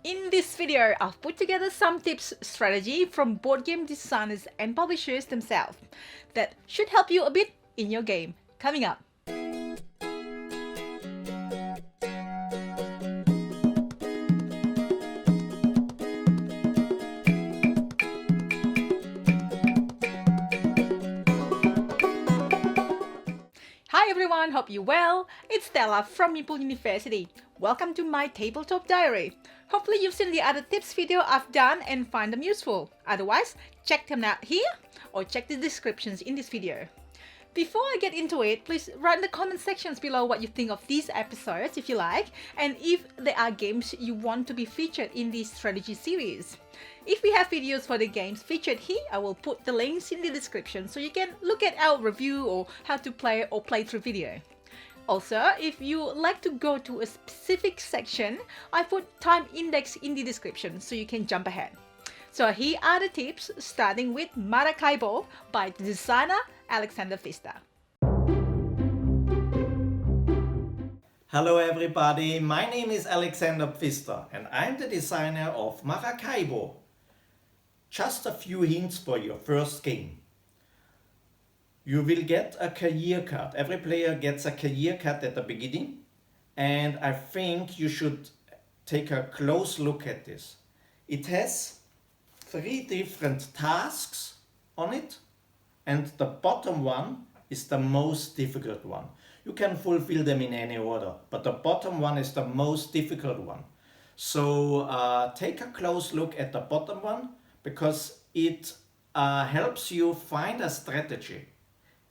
In this video, I've put together some tips, strategy from board game designers and publishers themselves that should help you a bit in your game. Coming up. Hi everyone, hope you're well. It's Stella from Meeple University. Welcome to my tabletop diary. Hopefully you've seen the other tips video I've done and find them useful. Otherwise, check them out here or check the descriptions in this video. Before I get into it, please write in the comment sections below what you think of these episodes if you like, and if there are games you want to be featured in this strategy series. If we have videos for the games featured here, I will put the links in the description so you can look at our review or how to play or playthrough video. Also, if you like to go to a specific section, I put time index in the description so you can jump ahead. So here are the tips, starting with Maracaibo by the designer Alexander Pfister. Hello everybody, my name is Alexander Pfister and I'm the designer of Maracaibo. Just a few hints for your first game. You will get a career card. Every player gets a career card at the beginning, and I think you should take a close look at this. It has 3 different tasks on it, and the bottom one is the most difficult one. You can fulfill them in any order, but the bottom one is the most difficult one. So take a close look at the bottom one because it helps you find a strategy.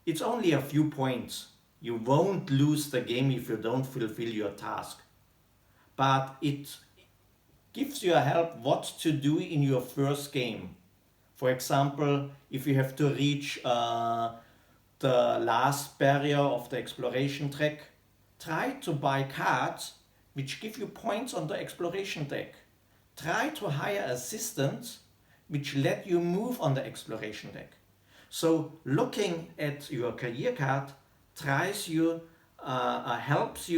It's only a few points. You won't lose the game if you don't fulfill your task. But it gives you a help what to do in your first game. For example, if you have to reach the last barrier of the exploration track, try to buy cards which give you points on the exploration deck. Try to hire assistants which let you move on the exploration deck. So looking at your career card helps you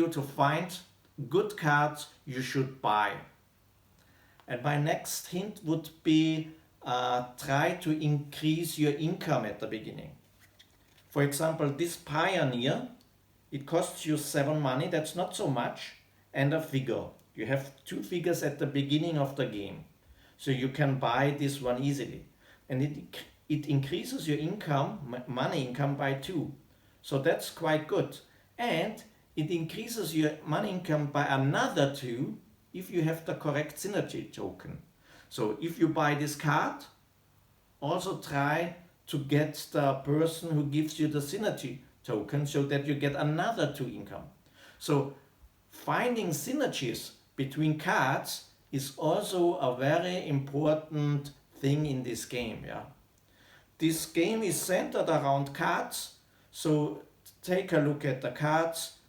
to find good cards you should buy. And my next hint would be try to increase your income at the beginning. For example, this Pioneer, it costs you 7 money, that's not so much, and a figure. You have 2 figures at the beginning of the game. So you can buy this one easily. And it increases your income, money income by 2. So that's quite good. And it increases your money income by another 2 if you have the correct synergy token. So if you buy this card, also try to get the person who gives you the synergy token so that you get another 2 income. So finding synergies between cards is also a very important thing in this game. Yeah. This game is centered around cards, so take a look at the cards,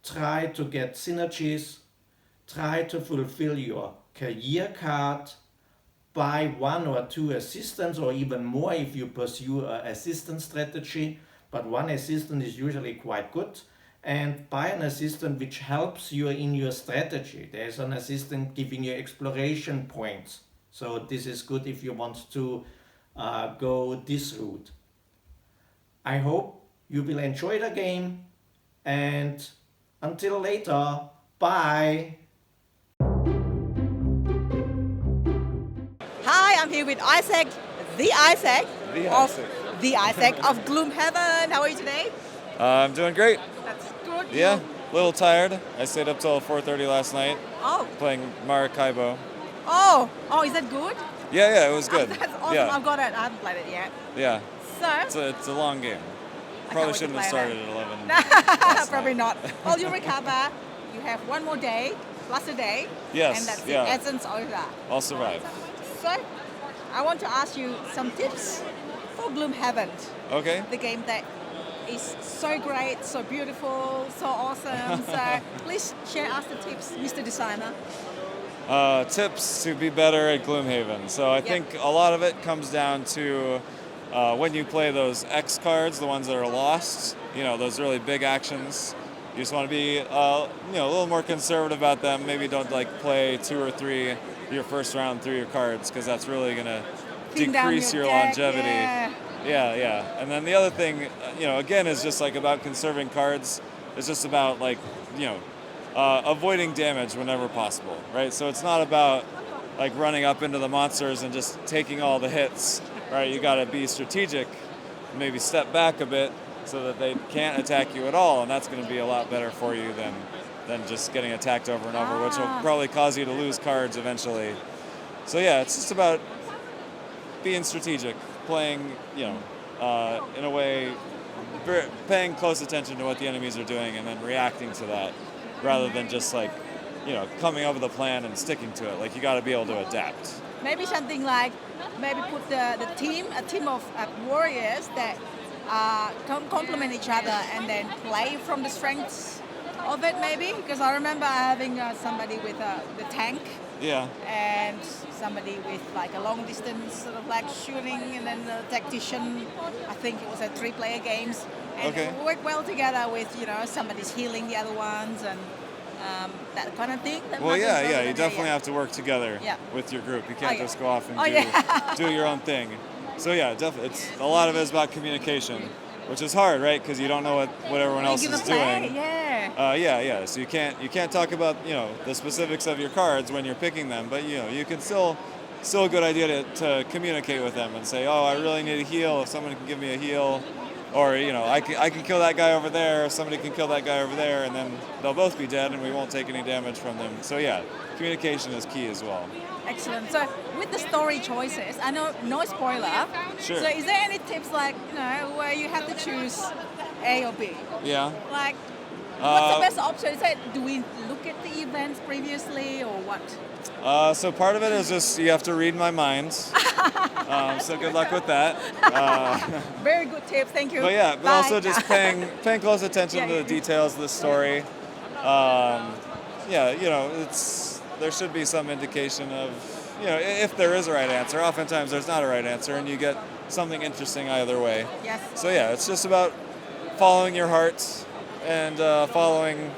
try to get synergies, try to fulfill your career card, buy 1 or 2 assistants or even more if you pursue an assistant strategy, but 1 assistant is usually quite good, and buy an assistant which helps you in your strategy. There's an assistant giving you exploration points, so this is good if you want to go this route. I hope you will enjoy the game, and until later, bye! Hi, I'm here with Isaac, the Isaac of Gloomhaven. How are you today? I'm doing great. That's good. Yeah, a little tired. I stayed up till 4:30 last night Oh, playing Maracaibo. oh, is that good? Yeah, it was good. That's awesome. Yeah, I've got it. I haven't played it yet. yeah. So, It's a long game. I Probably can't wait to shouldn't have play started it. at 11. Probably not. Well, you recover. You have 1 more day, plus a day. Yes, And that's yeah. the essence over. I'll survive. So, I want to ask you some tips for Gloomhaven, Okay. the game that is so great, so beautiful, so awesome. So, please share us the tips, Mr. Designer. Tips to be better at Gloomhaven. So I think a lot of it comes down to when you play those X cards, the ones that are lost, you know, those really big actions. You just want to be, a little more conservative about them. Maybe don't like play 2 or 3 your first round through your cards, because that's really gonna decrease your longevity. Yeah. And then the other thing, again, is just like about conserving cards. It's just about like, avoiding damage whenever possible, right? So it's not about like running up into the monsters and just taking all the hits, right? You got to be strategic, maybe step back a bit so that they can't attack you at all, and that's going to be a lot better for you than just getting attacked over and over, which will probably cause you to lose cards eventually. So yeah, it's just about being strategic, playing, in a way, paying close attention to what the enemies are doing and then reacting to that, rather than just like, coming up with a plan and sticking to it. Like, you got to be able to adapt. Maybe something like, put a team of warriors that complement each other and then play from the strengths of it, maybe. Because I remember having somebody with the tank. Yeah. And somebody with like a long distance sort of like shooting, and then the tactician. I think it was a 3-player games. And okay. It worked well together with, somebody's healing the other ones and that kind of thing. Well, yeah, you definitely have to work together with your group. You can't just go off and do your own thing. So yeah, definitely, a lot of it is about communication, which is hard, right? Because you don't know what everyone else is doing. Yeah. So you can't talk about the specifics of your cards when you're picking them, but you can still a good idea to communicate with them and say, oh, I really need a heal. If someone can give me a heal, or I can kill that guy over there. If somebody can kill that guy over there, and then they'll both be dead, and we won't take any damage from them. So yeah, communication is key as well. Excellent. So with the story choices, I know no spoiler. Sure. So is there any tips like where you have to choose A or B? Yeah. Like, what's the best option? Is it, do we look at the events previously or what? So part of it is just you have to read my mind. So good luck with that. Very good tips. Thank you. But also just paying close attention to the details of the story. There should be some indication of, if there is a right answer. Oftentimes there's not a right answer, and you get something interesting either way. Yes. So yeah, it's just about following your heart and following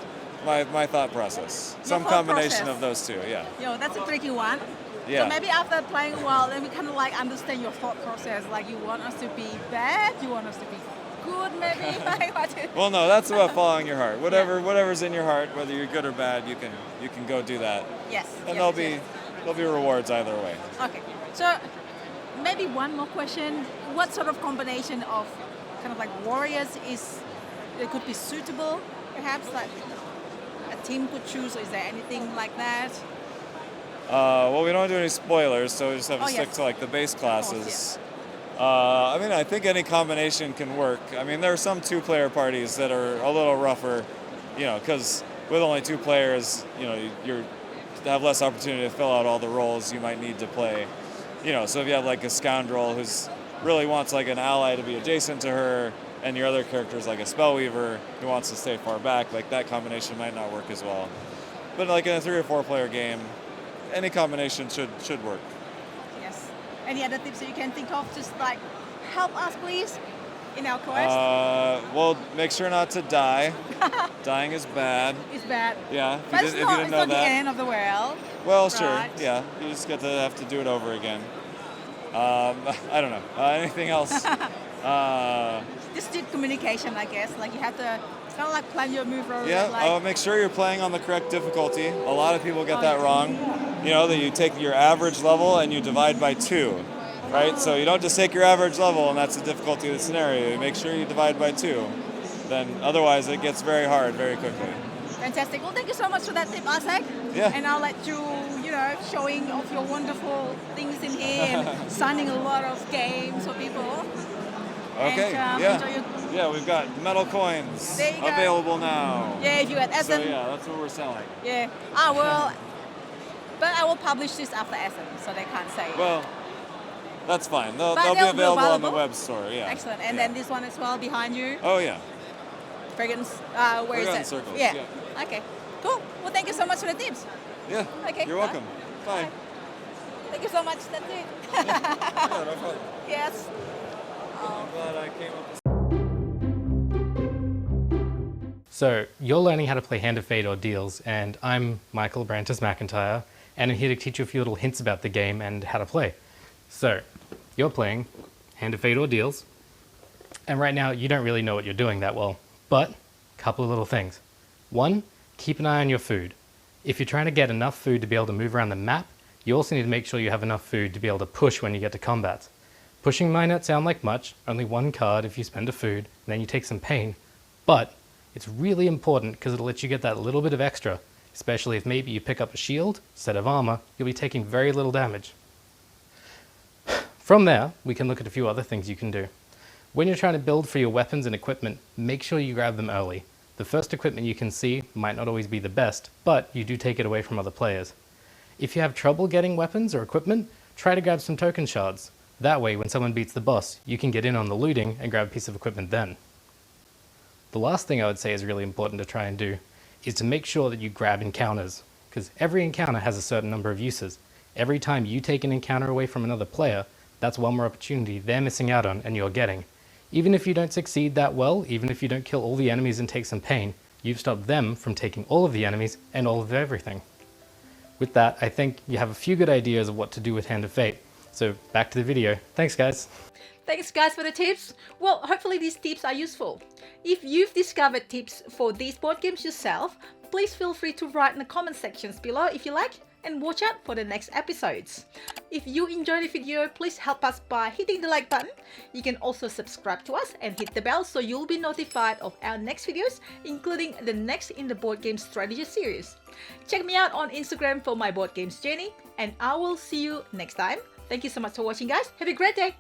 my thought process. Some combination of those two, yeah. That's a tricky one. Yeah. So maybe after playing a while, then we kind of like understand your thought process. Like, you want us to be bad, you want us to be good, maybe. Well, no, that's about following your heart. Whatever's in your heart, whether you're good or bad, you can go do that. Yes. And there'll be rewards either way. Okay. So maybe one more question. What sort of combination of kind of like warriors it could be suitable, perhaps, like a team could choose? Or is there anything like that? Well, we don't do any spoilers, so we just have to stick to like the base classes. I think any combination can work. I mean, there are some 2-player parties that are a little rougher, because with only 2 players, you have less opportunity to fill out all the roles you might need to play. So if you have like a scoundrel who's really wants like an ally to be adjacent to her, and your other character is like a spellweaver who wants to stay far back, like that combination might not work as well. But like in a 3 or 4 player game, any combination should work. Yes. Any other tips that you can think of? Just like, help us please in our quest. Well, make sure not to die. Dying is bad. It's bad. Yeah. But it's not the end of the world. Well, sure. Yeah. You just have to do it over again. I don't know. Anything else? Just good communication, I guess. Like, you have to kind of like plan your move. Yeah. Make sure you're playing on the correct difficulty. A lot of people get that wrong. That you take your average level and you divide by 2, right? So you don't just take your average level and that's the difficulty of the scenario. You make sure you divide by 2. Then otherwise it gets very hard very quickly. Fantastic. Well, thank you so much for that tip, Asek. Yeah. And I'll let you, showing off your wonderful things in here and signing a lot of games for people. Okay. And, yeah, we've got metal coins available now. Yeah, if you had Essen. So yeah, that's what we're selling. Yeah. But I will publish this after Essen, so they can't say it. Well, that's fine. They'll be available on the web store. Yeah. Excellent. And then this one as well behind you. Oh yeah. Fragrance. Where is it? Circles. Yeah. Okay. Cool. Well, thank you so much for the tips. Yeah. Okay. You're welcome. Bye. Thank you so much. That's it. Yeah, no problem. Yes. I'm glad I came up with So you're learning how to play Hand of Fate Ordeals, and I'm Michael McIntyre, and I'm here to teach you a few little hints about the game and how to play. So you're playing Hand of Fate Ordeals, and right now you don't really know what you're doing that well, but a couple of little things. One, keep an eye on your food. If you're trying to get enough food to be able to move around the map, you also need to make sure you have enough food to be able to push when you get to combat. Pushing might not sound like much, only one card if you spend a food, and then you take some pain, but it's really important because it'll let you get that little bit of extra, especially if maybe you pick up a shield instead of armor, you'll be taking very little damage. From there, we can look at a few other things you can do. When you're trying to build for your weapons and equipment, make sure you grab them early. The first equipment you can see might not always be the best, but you do take it away from other players. If you have trouble getting weapons or equipment, try to grab some token shards. That way, when someone beats the boss, you can get in on the looting and grab a piece of equipment then. The last thing I would say is really important to try and do is to make sure that you grab encounters, because every encounter has a certain number of uses. Every time you take an encounter away from another player, that's one more opportunity they're missing out on and you're getting. Even if you don't succeed that well, even if you don't kill all the enemies and take some pain, you've stopped them from taking all of the enemies and all of everything. With that, I think you have a few good ideas of what to do with Hand of Fate. So back to the video. Thanks guys. Thanks guys for the tips. Well, hopefully these tips are useful. If you've discovered tips for these board games yourself, please feel free to write in the comment sections below if you like, and watch out for the next episodes. If you enjoyed the video, please help us by hitting the like button. You can also subscribe to us and hit the bell so you'll be notified of our next videos, including the next in the board game strategy series. Check me out on Instagram for my board games journey, and I will see you next time. Thank you so much for watching guys. Have a great day.